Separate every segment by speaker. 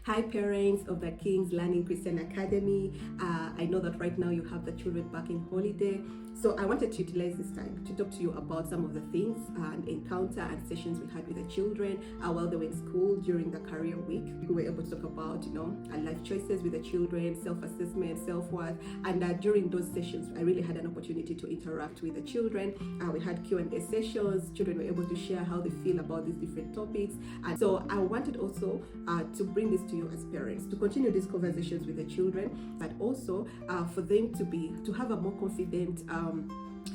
Speaker 1: Hi parents of the King's Learning Christian Academy. I know that right now you have the children back in holiday. So I wanted to utilize this time to talk to you about some of the things and encounter and sessions we had with the children while they were in school during the career week. We were able to talk about, life choices with the children, self-assessment, self-worth. And during those sessions, I really had an opportunity to interact with the children. We had Q&A sessions. Children were able to share how they feel about these different topics. And so I wanted also to bring this to you as parents, to continue these conversations with the children, but also for them to have a more confident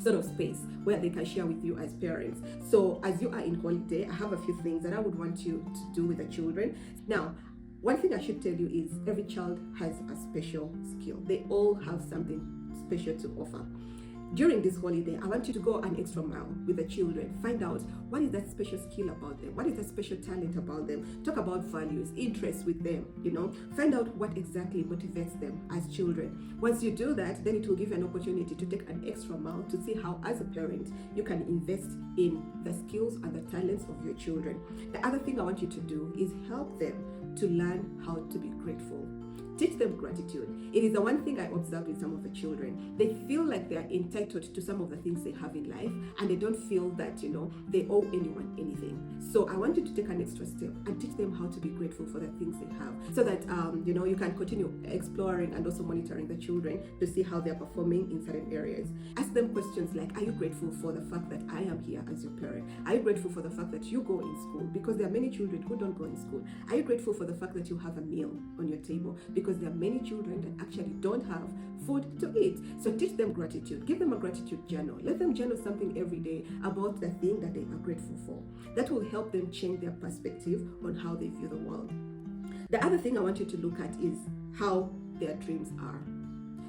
Speaker 1: sort of space where they can share with you as parents. So as you are in holiday, I have a few things that I would want you to do with the children. Now, one thing I should tell you is every child has a special skill. They all have something special to offer. During this holiday, I want you to go an extra mile with the children. Find out what is that special skill about them, what is that special talent about them. Talk about values, interests with them, Find out what exactly motivates them as children. Once you do that, then it will give you an opportunity to take an extra mile to see how, as a parent, you can invest in the skills and the talents of your children. The other thing I want you to do is help them to learn how to be grateful. Teach them gratitude. It is the one thing I observe with some of the children. They feel like they are entitled to some of the things they have in life, and they don't feel that, they owe anyone anything. So I want you to take an extra step and teach them how to be grateful for the things they have, so that, you can continue exploring and also monitoring the children to see how they're performing in certain areas. Ask them questions like, are you grateful for the fact that I am here as your parent? Are you grateful for the fact that you go in school? Because there are many children who don't go in school. Are you grateful for the fact that you have a meal on your table? Because there are many children that actually don't have food to eat. So teach them gratitude. Give them a gratitude journal. Let them journal something every day about the thing that they are grateful for. That will help them change their perspective on how they view the world. The other thing I want you to look at is how their dreams are.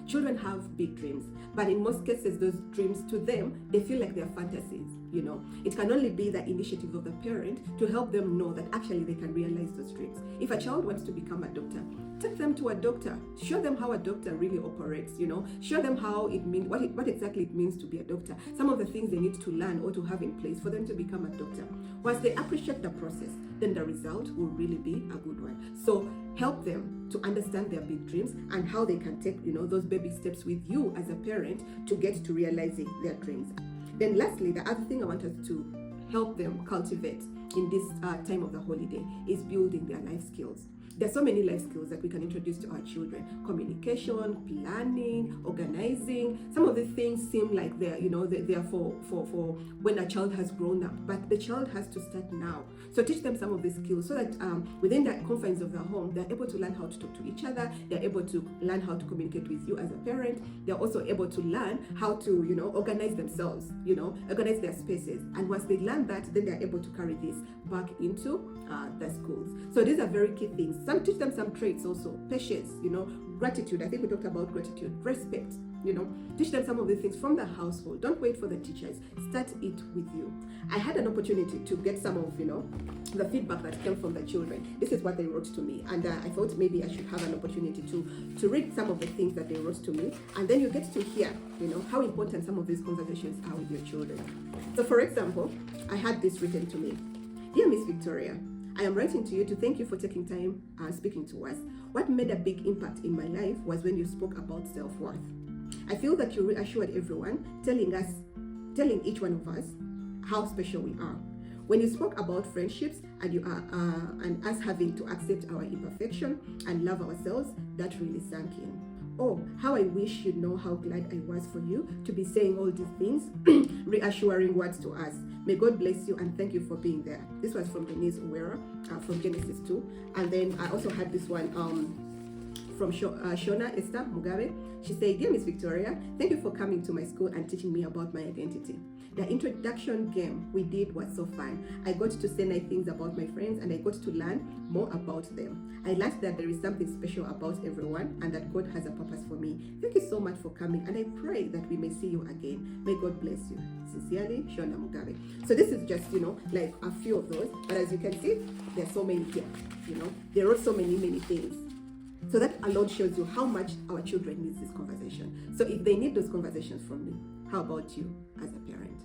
Speaker 1: Children have big dreams, but in most cases, those dreams to them, they feel like they're fantasies. It can only be the initiative of the parent to help them know that actually they can realize those dreams. If a child wants to become a doctor, take them to a doctor. Show them how a doctor really operates. Show them how it means, what exactly it means to be a doctor. Some of the things they need to learn or to have in place for them to become a doctor. Once they appreciate the process, then the result will really be a good one. So help them to understand their big dreams and how they can take, those baby steps with you as a parent to get to realizing their dreams. Then lastly, the other thing I want us to help them cultivate in this time of the holiday is building their life skills. There are so many life skills that we can introduce to our children. Communication, planning, organizing. Some of the things seem like they're for when a child has grown up, but the child has to start now. So teach them some of these skills so that within the confines of their home, they're able to learn how to talk to each other. They're able to learn how to communicate with you as a parent. They're also able to learn how to, organize themselves, organize their spaces. And once they learn that, then they're able to carry this back into the schools. So these are very key things. Teach them some traits also. Patience, gratitude. I think we talked about gratitude. Respect, teach them some of the things from the household. Don't wait for the teachers. Start it with you. I had an opportunity to get some of, the feedback that came from the children. This is what they wrote to me. And I thought maybe I should have an opportunity to read some of the things that they wrote to me. And then you get to hear, how important some of these conversations are with your children. So for example, I had this written to me. Dear Miss Victoria, I am writing to you to thank you for taking time speaking to us. What made a big impact in my life was when you spoke about self-worth. I feel that you reassured everyone, telling each one of us how special we are. When you spoke about friendships and us having to accept our imperfection and love ourselves, that really sank in. Oh, how I wish you'd know how glad I was for you to be saying all these things, reassuring words to us. May God bless you and thank you for being there. This was from Denise Uwera from Genesis 2. And then I also had this one from Shona Esther Mugabe. She said, Dear Miss Victoria, thank you for coming to my school and teaching me about my identity. The introduction game we did was so fun. I got to say nice things about my friends and I got to learn more about them. I learned that there is something special about everyone and that God has a purpose for me. Thank you so much for coming and I pray that we may see you again. May God bless you. Sincerely, Shona Mugabe. So this is just, like a few of those. But as you can see, there are so many here. They wrote so many things. So that alone shows you how much our children need this conversation. So if they need those conversations from me, how about you as a parent?